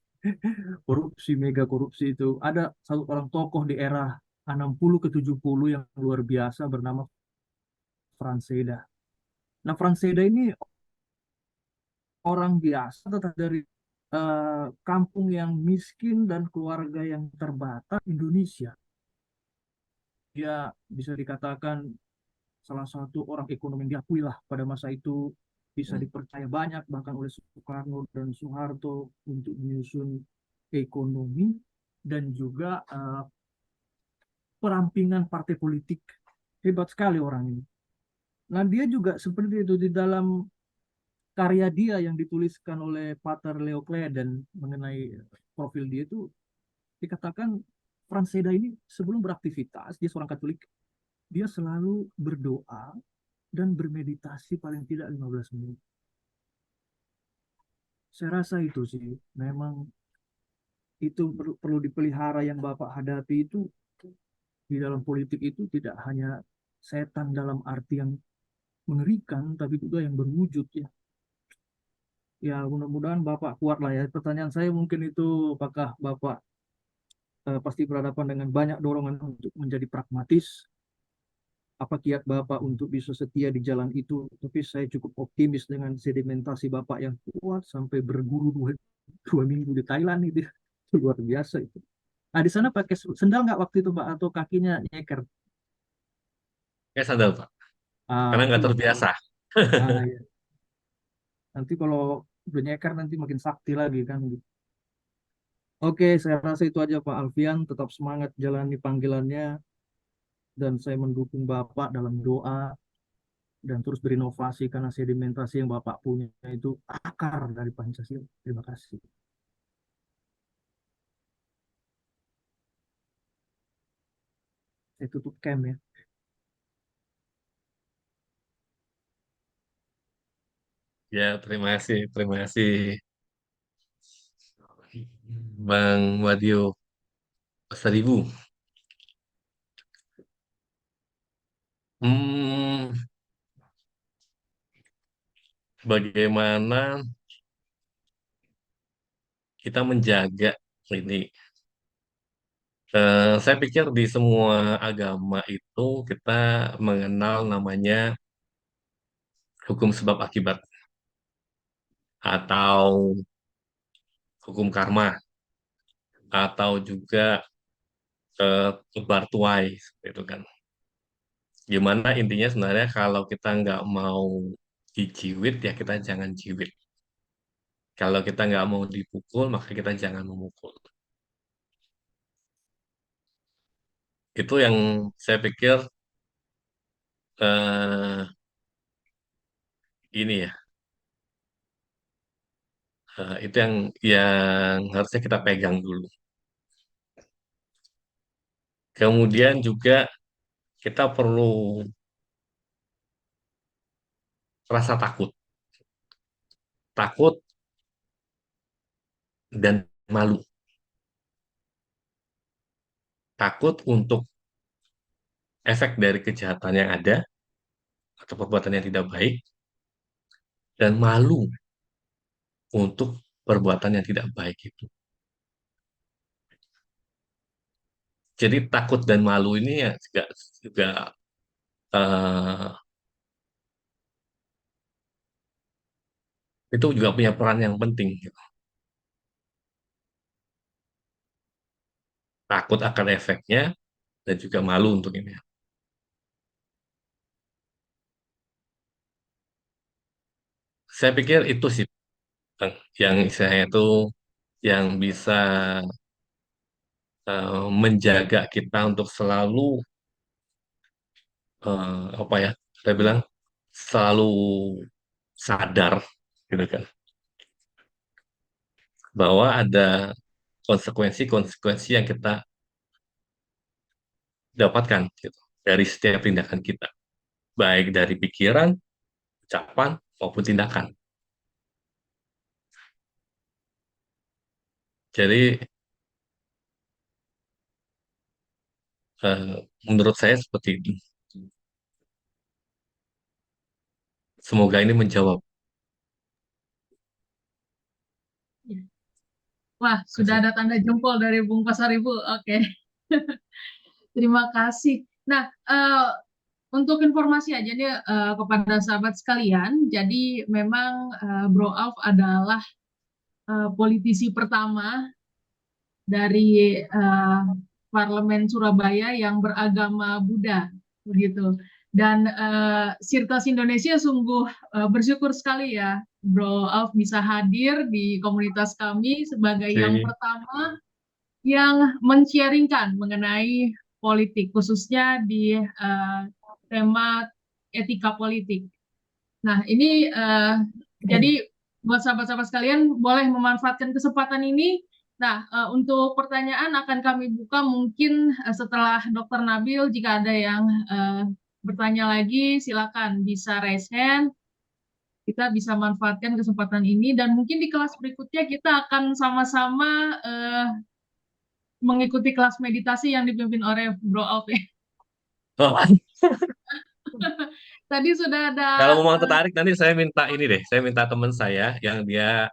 korupsi, mega korupsi itu. Ada satu orang tokoh di era 60 ke 70 yang luar biasa bernama Franseda. Nah, Franseda ini orang biasa tetap dari kampung yang miskin dan keluarga yang terbatas Indonesia. Dia bisa dikatakan salah satu orang ekonomi yang diakui lah pada masa itu, bisa dipercaya banyak bahkan oleh Soekarno dan Soeharto untuk menyusun ekonomi dan juga perampingan partai politik. Hebat sekali orang ini. Nah, dia juga seperti itu di dalam karya dia yang dituliskan oleh Pater Leo Claeden mengenai profil dia itu dikatakan Franseda ini sebelum beraktivitas, dia seorang Katolik, dia selalu berdoa dan bermeditasi paling tidak 15 menit. Saya rasa itu sih, memang itu perlu dipelihara yang Bapak hadapi itu di dalam politik itu tidak hanya setan dalam arti yang mengerikan, tapi juga yang berwujud ya. Ya mudah-mudahan Bapak kuat lah ya. Pertanyaan saya mungkin itu, apakah Bapak pasti berhadapan dengan banyak dorongan untuk menjadi pragmatis? Apa kiat Bapak untuk bisa setia di jalan itu? Tapi saya cukup optimis dengan sedimentasi Bapak yang kuat sampai berguru 2 minggu di Thailand itu. Itu luar biasa itu. Nah, di sana pakai sendal nggak waktu itu Pak? Atau kakinya nyeker? Kayak sandal, Pak. Ah, Karena itu nggak terbiasa. ya. Nanti kalau udah nyeker nanti makin sakti lagi kan. Oke, saya rasa itu aja Pak Alfian. Tetap semangat jalani panggilannya. Dan saya mendukung Bapak dalam doa dan terus berinovasi karena sedimentasi yang Bapak punya itu akar dari Pancasila. Terima kasih. Saya tutup cam ya. Ya, terima kasih Bang Wadio Seribu. Hmm, bagaimana kita menjaga ini? Saya pikir di semua agama itu kita mengenal namanya hukum sebab akibat atau hukum karma atau juga bartuai seperti itu kan. Gimana intinya sebenarnya kalau kita nggak mau dijiwit ya kita jangan jiwit. Kalau kita nggak mau dipukul maka kita jangan memukul. Itu yang saya pikir eh, ini ya, itu yang harusnya kita pegang dulu. Kemudian juga kita perlu rasa takut, takut dan malu, takut untuk efek dari kejahatan yang ada atau perbuatan yang tidak baik, dan malu untuk perbuatan yang tidak baik itu. Jadi takut dan malu ini ya juga eh, itu juga punya peran yang penting, gitu. Takut akan efeknya dan juga malu untuk ini. Saya pikir itu sih Bang, yang saya itu yang bisa menjaga kita untuk selalu apa ya, saya bilang selalu sadar gitu kan, bahwa ada konsekuensi-konsekuensi yang kita dapatkan gitu dari setiap tindakan kita, baik dari pikiran, ucapan maupun tindakan. Jadi menurut saya seperti itu. Semoga ini menjawab. Ya. Wah, sudah Kasih. ada tanda jempol dari Bung Pasaribu. Oke, terima kasih. Nah, untuk informasi aja nih kepada sahabat sekalian, jadi memang Bro Alf adalah politisi pertama dari Parlemen Surabaya yang beragama Buddha, begitu. Dan Sirtas Indonesia sungguh bersyukur sekali ya, Bro Alf bisa hadir di komunitas kami sebagai yang Oke. pertama yang men-sharingkan mengenai politik, khususnya di tema etika politik. Nah, ini jadi buat sahabat-sahabat sekalian boleh memanfaatkan kesempatan ini. Nah, untuk pertanyaan akan kami buka mungkin setelah Dr. Nabil. Jika ada yang bertanya lagi, silakan bisa raise hand. Kita bisa manfaatkan kesempatan ini dan mungkin di kelas berikutnya kita akan sama-sama mengikuti kelas meditasi yang dipimpin oleh Bro Alf ya. Oh, Tadi sudah ada kalau memang tertarik nanti saya minta ini deh, saya minta teman saya yang dia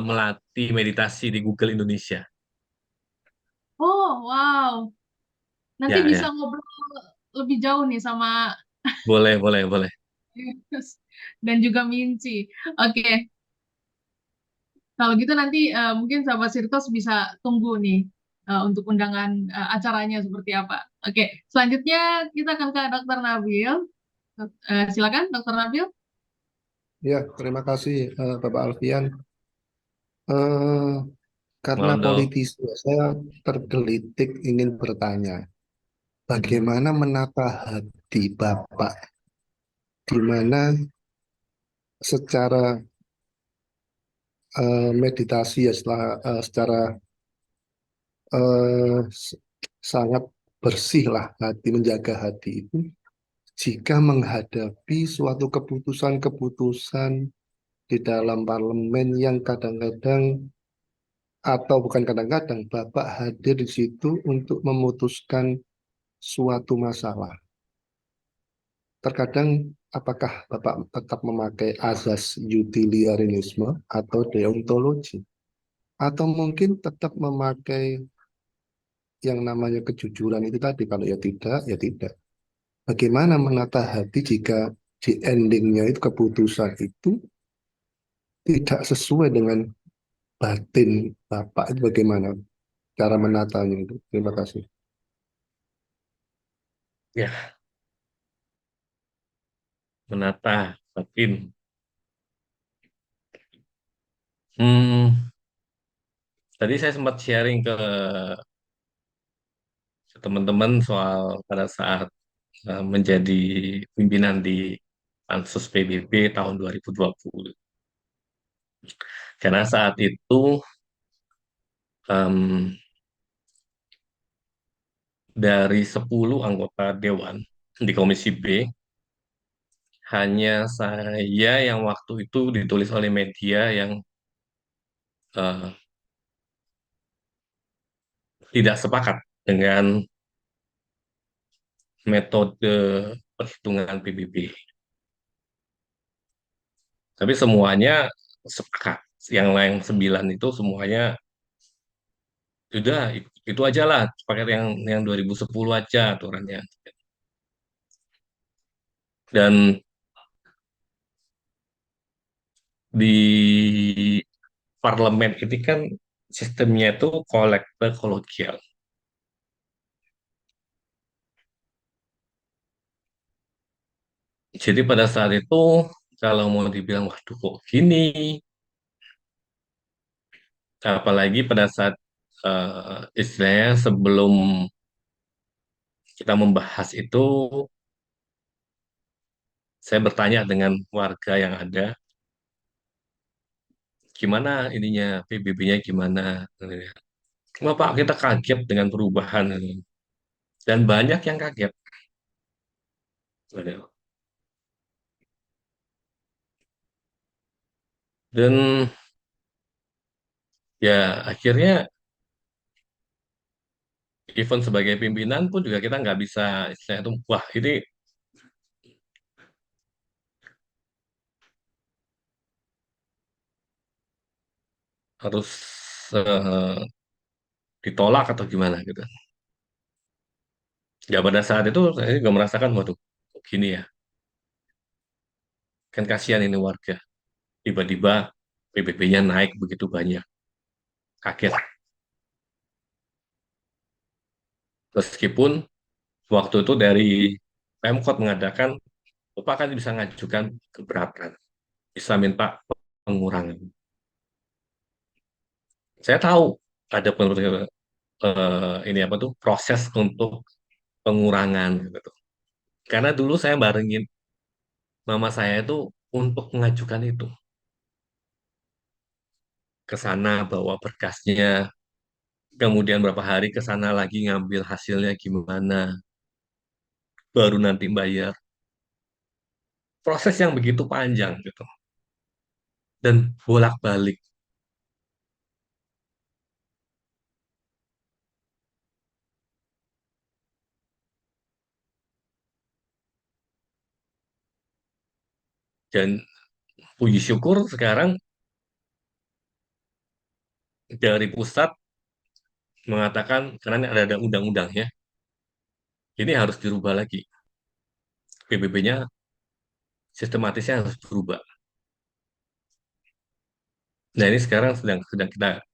melatih meditasi di Google Indonesia. oh wow, nanti Ya, bisa ya, ngobrol lebih jauh nih sama boleh, boleh, boleh. Yunus dan juga Minci. Oke, kalau gitu nanti mungkin sahabat Sirtos bisa tunggu nih untuk undangan acaranya seperti apa. Oke, selanjutnya kita akan ke Dr. Nabil. Silakan Dr. Nabil. Ya, terima kasih Bapak Alfian. Eh, karena Malam dong. politisi, saya tergelitik ingin bertanya, bagaimana menata hati Bapak, di mana secara meditasi ya, secara eh, s- sangat bersih lah hati, menjaga hati itu, jika menghadapi suatu keputusan-keputusan di dalam parlemen yang kadang-kadang atau bukan kadang-kadang Bapak hadir di situ untuk memutuskan suatu masalah. Terkadang apakah Bapak tetap memakai azas utilitarianisme atau deontologi atau mungkin tetap memakai yang namanya kejujuran itu tadi, kalau ya tidak, ya tidak. Bagaimana menata hati jika di endingnya itu keputusan itu tidak sesuai dengan batin Bapak, itu bagaimana cara menatanya itu? Terima kasih. Ya, menata batin. Hmm, tadi saya sempat sharing ke teman-teman soal pada saat menjadi pimpinan di Pansus PBB tahun 2020. Karena saat itu em, dari 10 anggota Dewan di Komisi B, hanya saya yang waktu itu ditulis oleh media yang eh, tidak sepakat dengan metode perhitungan PBB. Tapi semuanya sepakat. Yang lain 9 itu semuanya sudah itu aja lah, pakai yang 2010 aja aturannya. Dan di parlemen ini kan sistemnya itu kolektor kolegial. Jadi pada saat itu kalau mau dibilang waduh kok gini, apalagi pada saat istilahnya sebelum kita membahas itu, saya bertanya dengan warga yang ada, gimana ininya, PBB-nya gimana. Cuma Pak, kita kaget dengan perubahan ini. Dan banyak yang kaget. Dan ya akhirnya even sebagai pimpinan pun juga kita nggak bisa istilahnya itu, wah ini harus eh, ditolak atau gimana gitu. Ya pada saat itu saya juga merasakan, waduh, kok gini ya, kan kasihan ini warga. Tiba-tiba PBB-nya naik begitu banyak, kaget. Meskipun waktu itu dari Pemkot mengadakan, Bapak kan bisa ngajukan keberatan, bisa minta pengurangan. Saya tahu ada ini apa tuh proses untuk pengurangan gitu. Karena dulu saya barengin mama saya itu untuk mengajukan itu ke sana, bawa berkasnya, kemudian berapa hari ke sana lagi ngambil hasilnya gimana, baru nanti bayar. Proses yang begitu panjang gitu dan bolak-balik. Dan puji syukur sekarang dari pusat mengatakan karena ada undang-undangnya, ini harus dirubah lagi. PBB-nya sistematisnya harus berubah. Nah ini sekarang sedang sedang kita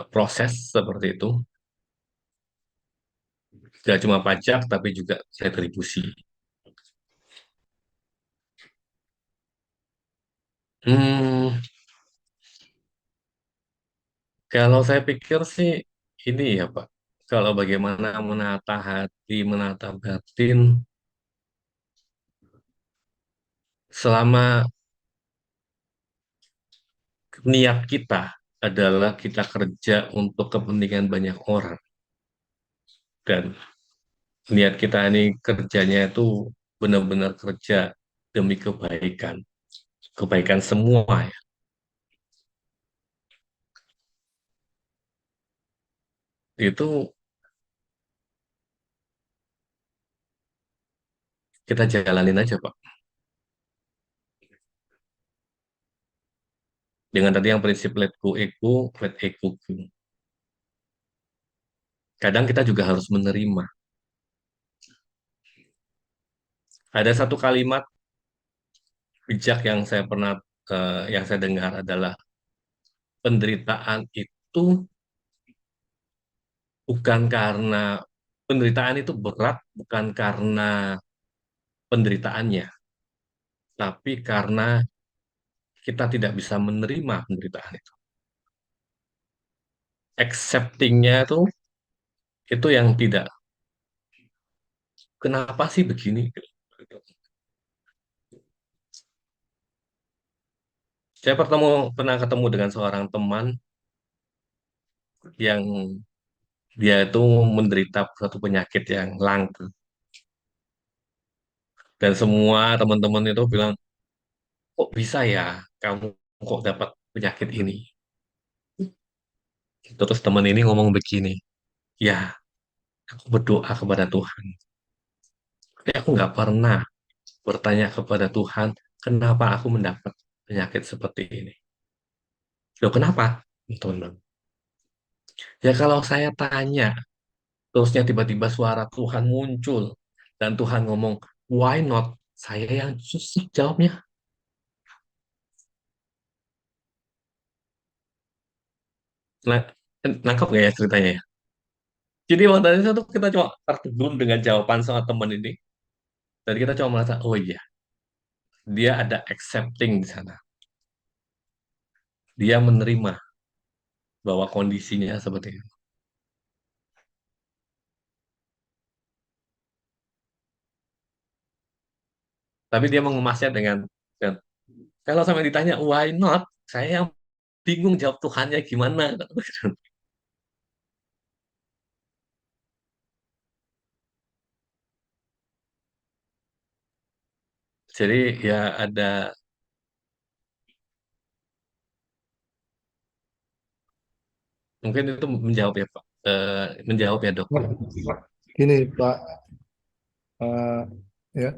proses seperti itu. Tidak cuma pajak, tapi juga retribusi. Hmm, kalau saya pikir sih ini ya Pak, kalau bagaimana menata hati, menata batin, selama niat kita adalah kita kerja untuk kepentingan banyak orang, dan niat kita ini kerjanya itu benar-benar kerja demi kebaikan, kebaikan semua ya. Itu kita jalanin aja Pak. Dengan tadi yang prinsip let go ego, let ego go. Kadang kita juga harus menerima. Ada satu kalimat bijak yang saya pernah yang saya dengar adalah penderitaan itu bukan karena penderitaan itu berat bukan karena penderitaannya, tapi karena kita tidak bisa menerima penderitaan itu. Accepting-nya itu yang tidak. Kenapa sih begini? Saya pernah ketemu dengan seorang teman yang dia itu menderita suatu penyakit yang langka. Dan semua teman-teman itu bilang, kok bisa ya kamu kok dapat penyakit ini? Terus teman ini ngomong begini, ya aku berdoa kepada Tuhan. Tapi aku nggak pernah bertanya kepada Tuhan, kenapa aku mendapat penyakit seperti ini? Loh kenapa? Teman-teman. Ya kalau saya tanya, terusnya tiba-tiba suara Tuhan muncul, dan Tuhan ngomong, why not? Saya yang susah jawabnya. Nah, nangkap nggak ya ceritanya ya? Jadi waktu itu kita cuma tertegun dengan jawaban sama teman ini. Dan kita cuma merasa, oh iya, dia ada accepting di sana. Dia menerima. bahwa kondisinya seperti itu. Tapi dia mengemasnya dengan kalau sampai ditanya why not, saya yang bingung jawab Tuhannya gimana. Jadi ya ada mungkin itu menjawab ya Pak. Menjawab ya dok. Gini Pak, eh, ya,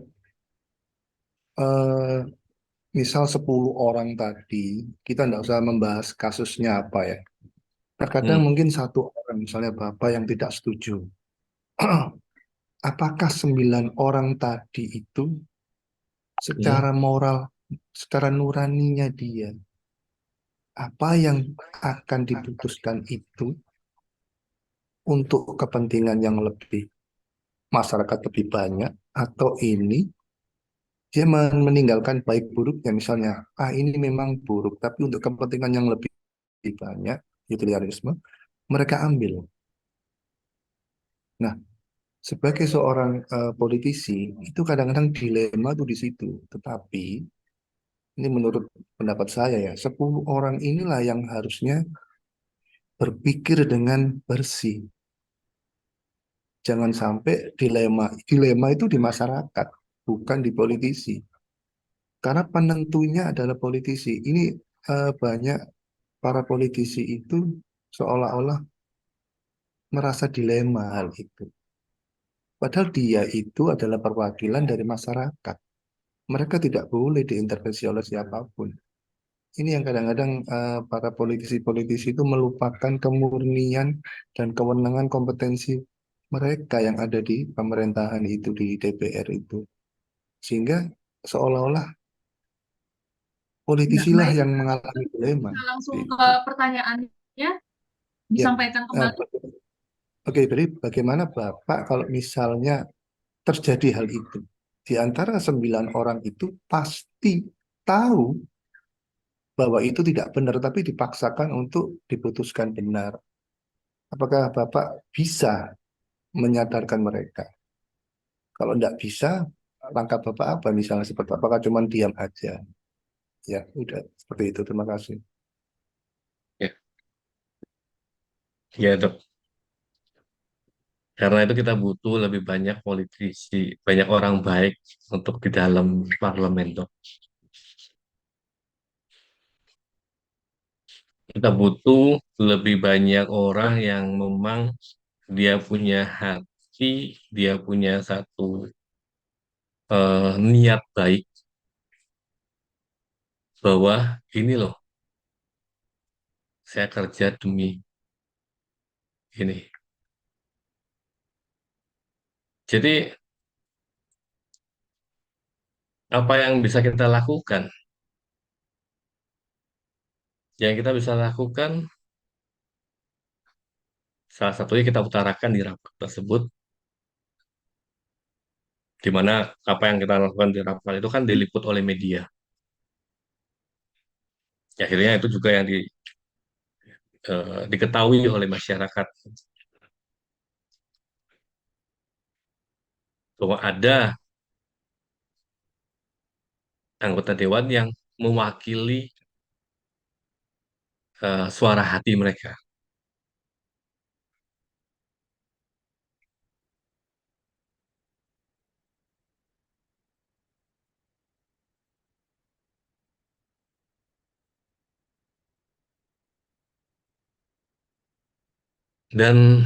eh, misal 10 orang tadi, kita nggak usah membahas kasusnya apa ya. Terkadang Hmm, mungkin satu orang, misalnya Bapak yang tidak setuju. Apakah 9 orang tadi itu hmm. secara moral, secara nuraninya dia, apa yang akan diputuskan itu untuk kepentingan yang lebih masyarakat lebih banyak, atau ini dia meninggalkan baik buruknya, misalnya ini memang buruk tapi untuk kepentingan yang lebih banyak, utilitarisme, mereka ambil. Nah, sebagai seorang politisi itu kadang-kadang dilema tuh di situ. Tetapi ini menurut pendapat saya ya, 10 orang inilah yang harusnya berpikir dengan bersih. Jangan sampai dilema itu di masyarakat, bukan di politisi. Karena penentunya adalah politisi. Ini banyak para politisi itu seolah-olah merasa dilema hal itu. Padahal dia itu adalah perwakilan dari masyarakat. Mereka tidak boleh diintervensi oleh siapapun. Ini yang kadang-kadang para politisi-politisi itu melupakan kemurnian dan kewenangan kompetensi mereka yang ada di pemerintahan itu, di DPR itu. Sehingga seolah-olah Ya, politisilah baik. yang mengalami dilema. Kita langsung ke Itu. pertanyaannya, Ya, disampaikan eh, kembali. oke, jadi bagaimana Bapak kalau misalnya terjadi hal itu? Di antara 9 orang itu pasti tahu bahwa itu tidak benar, tapi dipaksakan untuk diputuskan benar. Apakah Bapak bisa menyadarkan mereka? Kalau tidak bisa, langkah Bapak apa misalnya seperti apakah cuma diam aja? Ya, udah seperti itu. Terima kasih. Ya, ya dok. Karena itu kita butuh lebih banyak politisi, banyak orang baik untuk di dalam parlemen dok. Kita butuh lebih banyak orang yang memang dia punya hati, dia punya satu niat baik bahwa ini loh, saya kerja demi ini. Jadi apa yang bisa kita lakukan? Yang kita bisa lakukan, salah satunya kita utarakan di rapat tersebut, di mana apa yang kita lakukan di rapat itu kan diliput oleh media. Akhirnya itu juga yang diketahui oleh masyarakat bahwa ada anggota dewan yang mewakili suara hati mereka. Dan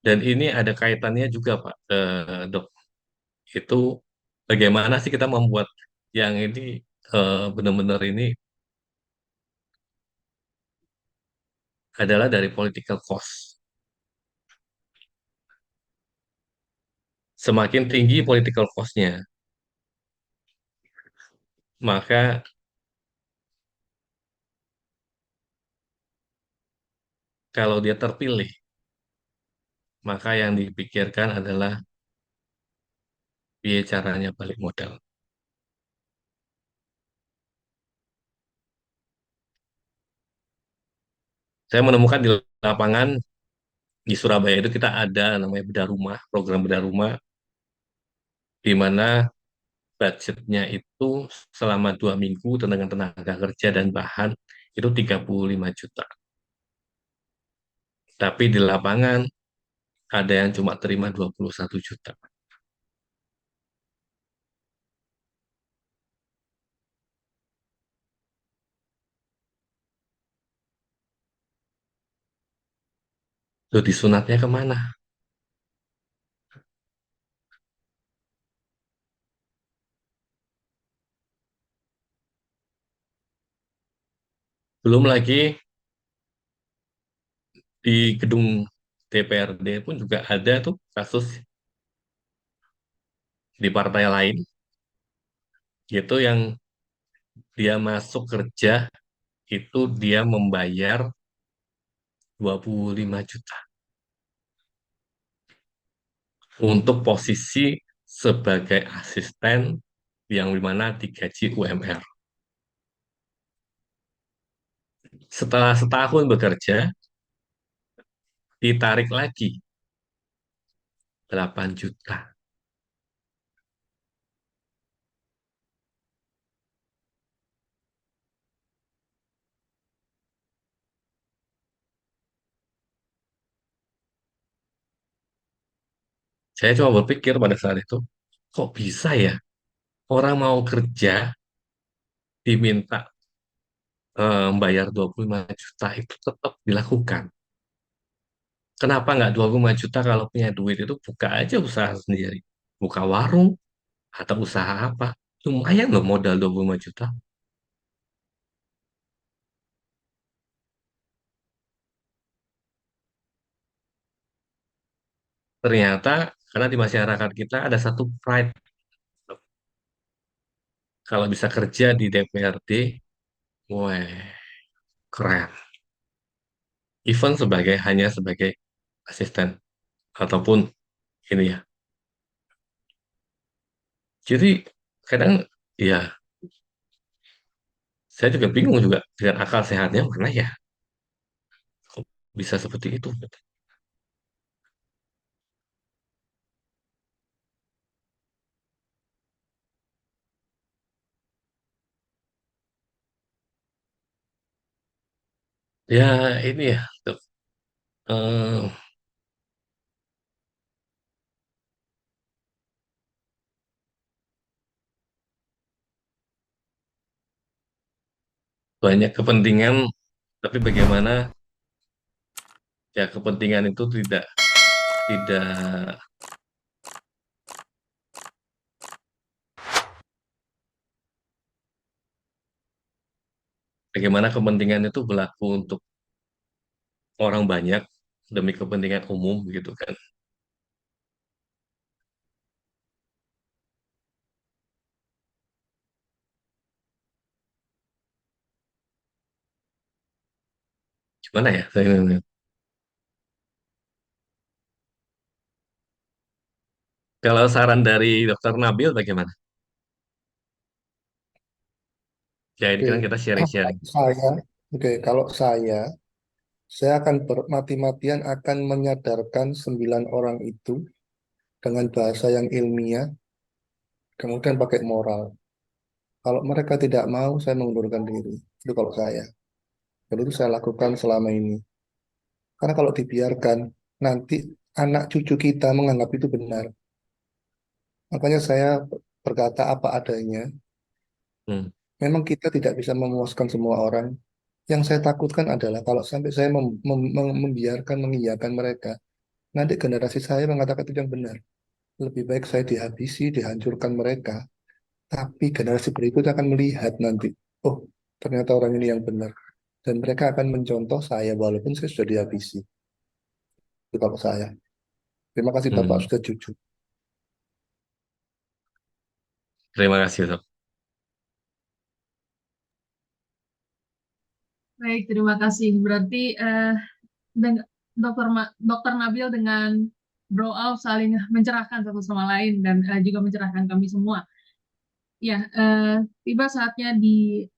dan ini ada kaitannya juga Pak Dok. Itu bagaimana sih kita membuat yang ini benar-benar ini adalah dari political cost. Semakin tinggi political cost-nya, maka kalau dia terpilih, maka yang dipikirkan adalah biaya caranya balik modal. Saya menemukan di lapangan di Surabaya itu kita ada namanya bedah rumah, program bedah rumah, di mana budgetnya itu selama 2 minggu dengan tenaga kerja dan bahan itu 35 juta. Tapi di lapangan ada yang cuma terima 21 juta. Tuh disunatnya kemana? Belum lagi di gedung DPRD pun juga ada tuh kasus di partai lain, gitu yang dia masuk kerja itu dia membayar 25 juta untuk posisi sebagai asisten yang dimana digaji UMR. Setelah setahun bekerja, ditarik lagi 8 juta. Saya cuma berpikir pada saat itu, kok bisa ya orang mau kerja diminta bayar 25 juta itu tetap dilakukan. Kenapa nggak 25 juta kalau punya duit itu buka aja usaha sendiri. Buka warung atau usaha apa. Lumayan loh modal 25 juta. Ternyata karena di masyarakat kita ada satu pride. Kalau bisa kerja di DPRD, wah keren. Even hanya sebagai asisten ataupun ini ya. Jadi kadang ya saya juga bingung juga dengan akal sehatnya mana ya kok bisa seperti itu. Ya ini ya tuh, eh, banyak kepentingan tapi bagaimana ya kepentingan itu tidak tidak bagaimana kepentingan itu berlaku untuk orang banyak demi kepentingan umum gitu kan. Gimana ya? Kalau saran dari Dokter Nabil bagaimana? Ya ini Oke, kan kita sharing-sharing. saya, oke, kalau saya akan mati-matian akan menyadarkan 9 orang itu dengan bahasa yang ilmiah, kemudian pakai moral. Kalau mereka tidak mau, saya mengundurkan diri. Itu kalau saya. Dan itu saya lakukan selama ini. Karena kalau dibiarkan, nanti anak cucu kita menganggap itu benar. Makanya saya berkata apa adanya. Hmm. Memang kita tidak bisa memuaskan semua orang. Yang saya takutkan adalah kalau sampai saya membiarkan, mengiyakan mereka, nanti generasi saya mengatakan itu yang benar. Lebih baik saya dihabisi, dihancurkan mereka. Tapi generasi berikutnya akan melihat nanti, oh ternyata orang ini yang benar. Dan mereka akan mencontoh saya walaupun saya sudah dihabisi. Itu kalau saya. Terima kasih Bapak Hmm. sudah jujur. Terima kasih, Dok. Baik, terima kasih. Berarti Dokter Nabil dengan Bro Alf saling mencerahkan satu sama lain dan juga mencerahkan kami semua. Ya, tiba saatnya di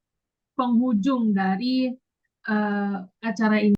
penghujung dari acara ini.